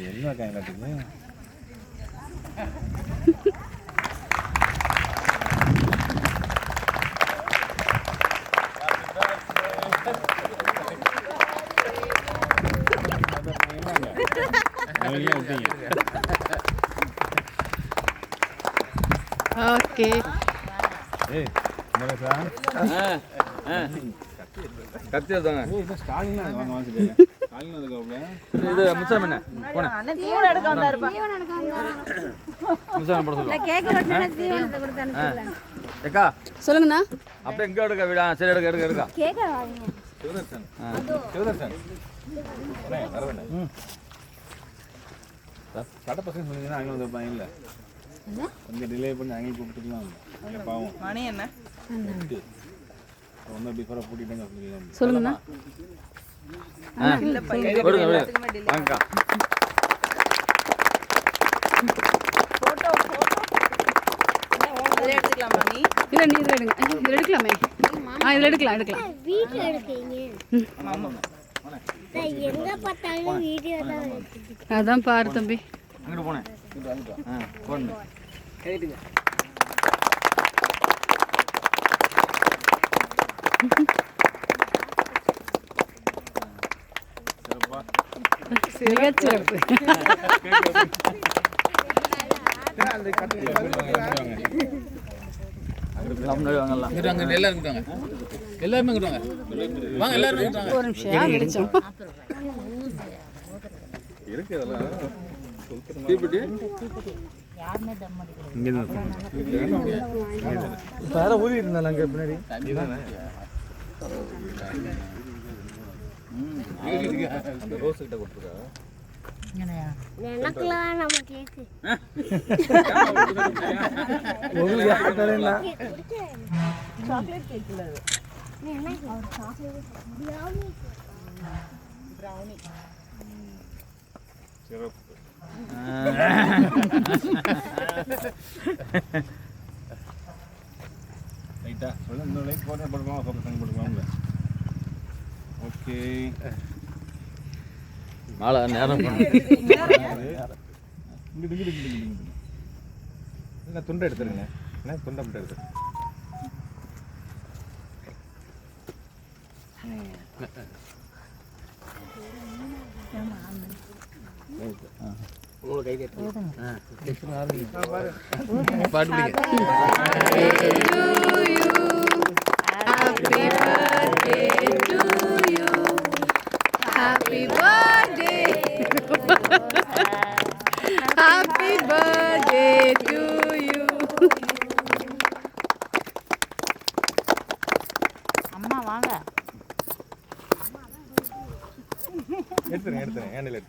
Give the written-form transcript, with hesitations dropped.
என்ன காய்ங்க ஓகே ஏய் மரசா கத்தி எடுத்தாங்க இது ஸ்டாலின் வாங்க வாங்கிட்டே ஸ்டாலின் அதுக்கு இது முசாம் என்ன போனே தீவன எடுக்க வந்தாருப்பா தீவன எடுக்க வந்தாரு முசாம் போட சொல்லுங்க கேக் வெட்டன தீவனத்தை கொடுத்து அனுப்புறேன் ஏக்கா சொல்லுங்கண்ணா அப்படியே எங்க எடுக்க விடா சரி எடுக்க கேக்க வாங்க சிவதர்ஷன் சிவதர்ஷன் வரவேன் கடை பசங்க சொன்னீங்கன்னா அங்கே வந்து இல்ல கொஞ்சம் டிலே பண்ணி அங்கே கூப்பிட்டுக்கலாம் அங்கே பாவம் மணி என்ன ஒன்றும் அப்படி ஃபராக கூட்டிட்டாங்க சொல்லுங்கண்ணா வாங்கக்கா எடுத்துக்கலாமா நீ இல்லை நீ இதில் எடுங்க இதில் எடுக்கலாமே இதில் எடுக்கலாம் வீடியோ எடுக்கீங்க எங்க பார்த்தாலும் வீடியோ தான் அதான் பாரு தம்பி அங்கிட்டு போனேன் போன கேட்டுங்க சிறப்பு ஒரு நிமிஷம் கிடைச்சோம் ஊறி இருந்தாங்க அங்கே பின்னாடி ரோஸ் கிட்ட கொடுத்துருக்கா எனக்குலாம் நம்ம கேக்கு சாக்லேட் கேக் இல்ல எனக்கு ஒரு சாக்லேட் பிரவுனி சிறப்பு ரைட்டா சொல்ல இன்னொரு லைட் போட்டு போட்டுக்கலாம் அப்புறம் தங்க போட்டுக்கலாம்ல ஓகே நாளை நேரம் இல்லை துண்டை எடுத்துருங்க என்ன துண்டை மட்டும் எடுத்து Happy birthday Happy birthday to you அம்மா வாங்க எடுத்துறேன் ஏன்ல